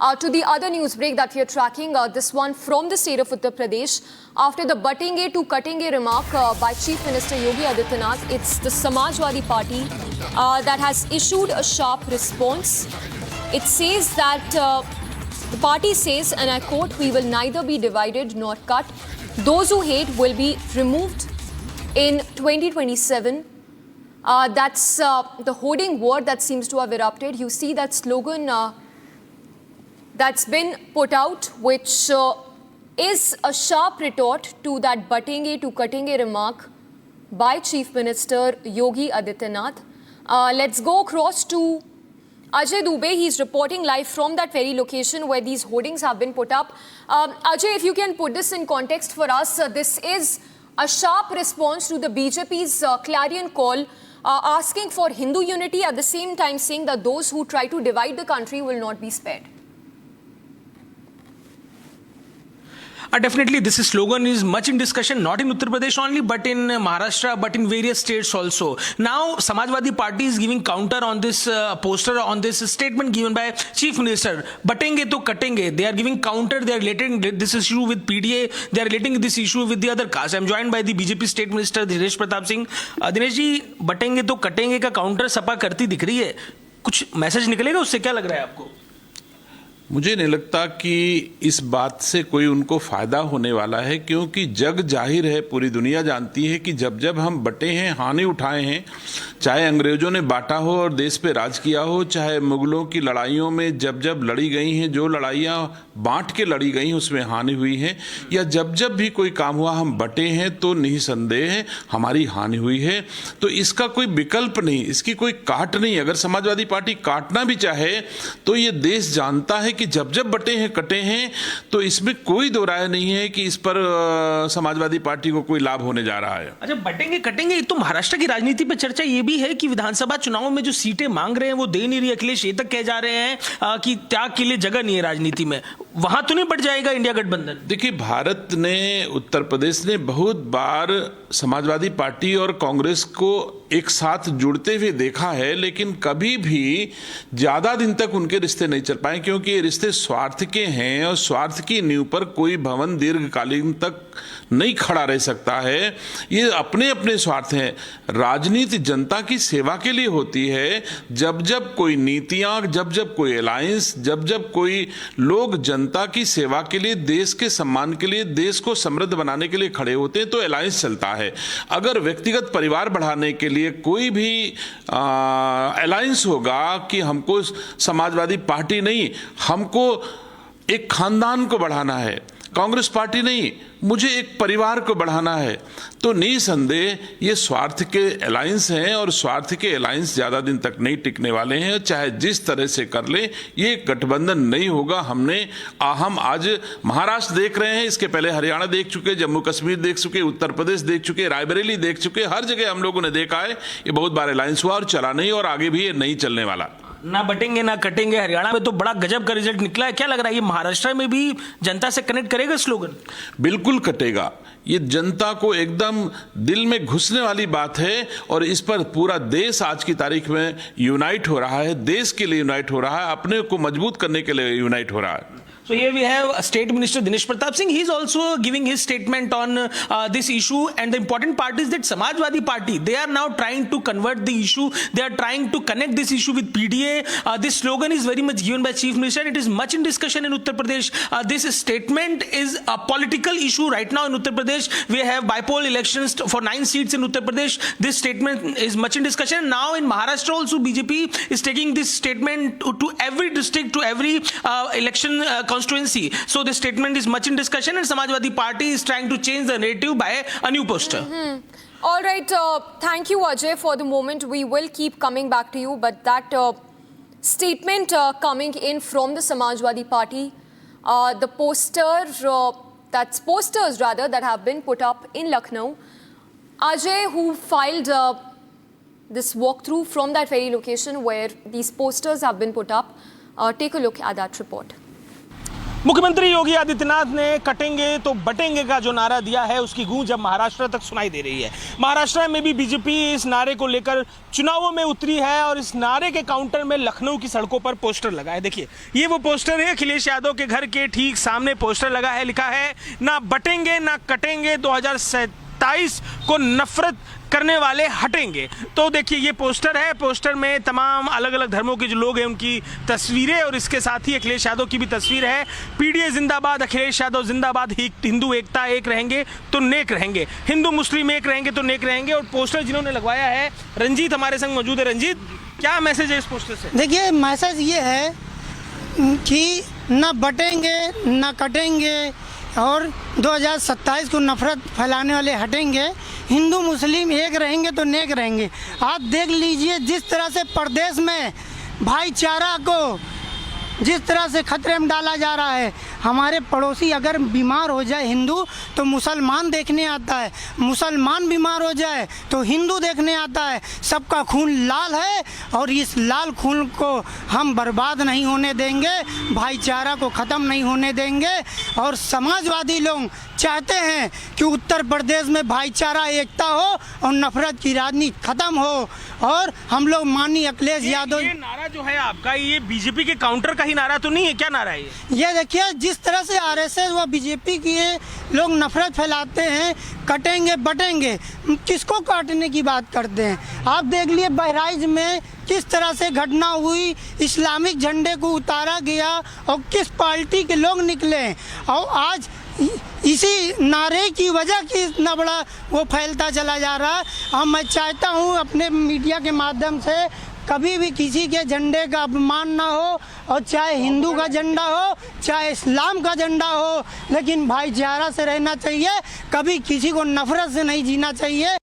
To the other news break that we are tracking, this one from the state of Uttar Pradesh. After the buttinge to cuttinge remark by Chief Minister Yogi Adityanath, it's the Samajwadi Party that has issued a sharp response. It says that the party says, and I quote, "We will neither be divided nor cut. Those who hate will be removed in 2027. That's the hoarding war that seems to have erupted. You see that slogan that's been put out, which is a sharp retort to that buttinge to cuttinge remark by Chief Minister Yogi Adityanath. Let's go across to Ajay Dubey. He's reporting live from that very location where these hoardings have been put up. Ajay, if you can put this in context for us, this is a sharp response to the BJP's clarion call asking for Hindu unity, at the same time saying that those who try to divide the country will not be spared. Definitely, this slogan is much in discussion, not in Uttar Pradesh only, but in Maharashtra, but in various states also. Now, Samajwadi Party is giving counter on this poster, on this statement given by Chief Minister. Buttinge to cuttinge. They are giving counter. They are relating this issue with PDA. They are relating this issue with the other caste. I am joined by the BJP State Minister Dinesh Pratap Singh. Dinesh जी, बटेंगे तो कटेंगे का counter Sapa करती दिख रही है. कुछ message निकलेगा उससे, क्या लग रहा है आपको? मुझे नहीं लगता कि इस बात से कोई उनको फायदा होने वाला है, क्योंकि जग जाहिर है, पूरी दुनिया जानती है कि जब जब हम बटे हैं, हानि उठाए हैं, चाहे अंग्रेजों ने बांटा हो और देश पे राज किया हो, चाहे मुगलों की लड़ाइयों में जब जब लड़ी गई हैं, जो लड़ाइयाँ बांट के लड़ी गई उसमें हानि हुई है, या जब जब भी कोई काम हुआ हम बटे हैं तो निसंदेह हमारी हानि हुई है. तो इसका कोई विकल्प नहीं, इसकी कोई काट नहीं. अगर समाजवादी पार्टी काटना भी चाहे तो ये देश जानता है कि जब जब बटे हैं कटे हैं, तो इसमें कोई दो राय नहीं है कि इस पर समाजवादी पार्टी को कोई लाभ होने जा रहा है. अच्छा, बटेंगे कटेंगे, तो महाराष्ट्र की राजनीति पे चर्चा ये भी है कि विधानसभा चुनाव में जो सीटें मांग रहे हैं वो दे नहीं रही. अखिलेश ये तक कह जा रहे हैं कि त्याग के लिए जगह नहीं है राजनीति में. वहां तो नहीं बढ़ जाएगा इंडिया गठबंधन? देखिए, भारत ने, उत्तर प्रदेश ने बहुत बार समाजवादी पार्टी और कांग्रेस को एक साथ जुड़ते हुए देखा है, लेकिन कभी भी ज्यादा दिन तक उनके रिश्ते नहीं चल पाए, क्योंकि ये रिश्ते स्वार्थ के हैं और स्वार्थ की नींव पर कोई भवन दीर्घकालीन तक नहीं खड़ा रह सकता है. ये अपने अपने स्वार्थ हैं. राजनीति जनता की सेवा के लिए होती है. जब जब कोई नीतियां, जब जब कोई अलायंस, जब जब कोई लोग जनता की सेवा के लिए, देश के सम्मान के लिए, देश को समृद्ध बनाने के लिए खड़े होते हैं तो अलायंस चलता है. अगर व्यक्तिगत परिवार बढ़ाने के लिए कोई भी अलायंस होगा कि हमको समाजवादी पार्टी नहीं, हमको एक खानदान को बढ़ाना है, कांग्रेस पार्टी नहीं, मुझे एक परिवार को बढ़ाना है, तो निसंदेह ये स्वार्थ के अलायंस हैं और स्वार्थ के अलायंस ज़्यादा दिन तक नहीं टिकने वाले हैं. चाहे जिस तरह से कर ले, ये गठबंधन नहीं होगा. हम आज महाराष्ट्र देख रहे हैं, इसके पहले हरियाणा देख चुके, जम्मू कश्मीर देख चुके, उत्तर प्रदेश देख चुके, रायबरेली देख चुके. हर जगह हम लोगों ने देखा है ये बहुत बार अलायंस हुआ और चला नहीं, और आगे भी ये नहीं चलने वाला. ना बटेंगे ना कटेंगे. हरियाणा में तो बड़ा गजब का रिजल्ट निकला है. क्या लग रहा है ये महाराष्ट्र में भी जनता से कनेक्ट करेगा स्लोगन? बिल्कुल कटेगा. ये जनता को एकदम दिल में घुसने वाली बात है, और इस पर पूरा देश आज की तारीख में यूनाइट हो रहा है. देश के लिए यूनाइट हो रहा है, अपने को मजबूत करने के लिए यूनाइट हो रहा है. So here we have State Minister Dinesh Pratap Singh. He is also giving his statement on this issue, and the important part is that Samajwadi Party, they are now trying to convert the issue. They are trying to connect this issue with PDA. This slogan is very much given by Chief Minister. It is much in discussion in Uttar Pradesh. This statement is a political issue right now in Uttar Pradesh. We have bipolar elections for 9 seats in Uttar Pradesh. This statement is much in discussion. Now in Maharashtra also BJP is taking this statement to every district, to every election constituency. So this statement is much in discussion, and Samajwadi Party is trying to change the narrative by a new poster. All right, thank you Ajay. For the moment we will keep coming back to you, but that statement coming in from the Samajwadi Party, the posters that have been put up in Lucknow. Ajay, who filed this walkthrough from that very location where these posters have been put up, take a look at that report. मुख्यमंत्री योगी आदित्यनाथ ने कटेंगे तो बटेंगे का जो नारा दिया है उसकी गूंज अब महाराष्ट्र तक सुनाई दे रही है। महाराष्ट्र में भी बीजेपी इस नारे को लेकर चुनावों में उतरी है और इस नारे के काउंटर में लखनऊ की सड़कों पर पोस्टर लगा है। देखिए ये वो पोस्टर है, अखिलेश यादव के घर के ठीक सामने पोस्टर लगा है, लिखा है ना बटेंगे ना कटेंगे, 2027 को नफरत करने वाले हटेंगे। तो देखिए ये पोस्टर है, पोस्टर में तमाम अलग अलग धर्मों के जो लोग हैं उनकी तस्वीरें और इसके साथ ही अखिलेश यादव की भी तस्वीर है। पीडीए जिंदाबाद, अखिलेश यादव जिंदाबाद, हिंदू एकता एक रहेंगे तो नेक रहेंगे, हिंदू मुस्लिम एक रहेंगे तो नेक रहेंगे। और पोस्टर जिन्होंने लगवाया है, रंजीत हमारे संग मौजूद है। रंजीत, क्या मैसेज है इस पोस्टर से? देखिए मैसेज ये है कि ना बटेंगे ना कटेंगे और 2027 को नफरत फैलाने वाले हटेंगे, हिंदू मुस्लिम एक रहेंगे तो नेक रहेंगे। आप देख लीजिए जिस तरह से प्रदेश में भाईचारा को जिस तरह से खतरे में डाला जा रहा है। हमारे पड़ोसी अगर बीमार हो जाए हिंदू तो मुसलमान देखने आता है, मुसलमान बीमार हो जाए तो हिंदू देखने आता है। सबका खून लाल है और इस लाल खून को हम बर्बाद नहीं होने देंगे, भाईचारा को ख़त्म नहीं होने देंगे। और समाजवादी लोग चाहते हैं कि उत्तर प्रदेश में भाईचारा एकता हो और नफरत की राजनीति खत्म हो। और हम लोग माननीय अखिलेश यादव, ये नारा जो है आपका, ये बीजेपी के काउंटर का ही नारा तो नहीं है? क्या नारा है ये देखिए जिस तरह से आरएसएस व बीजेपी की लोग नफरत फैलाते हैं, कटेंगे बटेंगे, किसको काटने की बात करते हैं? आप देख लिए बहराइच में किस तरह से घटना हुई, इस्लामिक झंडे को उतारा गया और किस पार्टी के लोग निकले। और आज इसी नारे की वजह की इतना बड़ा वो फैलता चला जा रहा है। और मैं चाहता हूँ अपने मीडिया के माध्यम से कभी भी किसी के झंडे का अपमान ना हो, और चाहे हिंदू का झंडा हो चाहे इस्लाम का झंडा हो, लेकिन भाईचारा से रहना चाहिए, कभी किसी को नफरत से नहीं जीना चाहिए।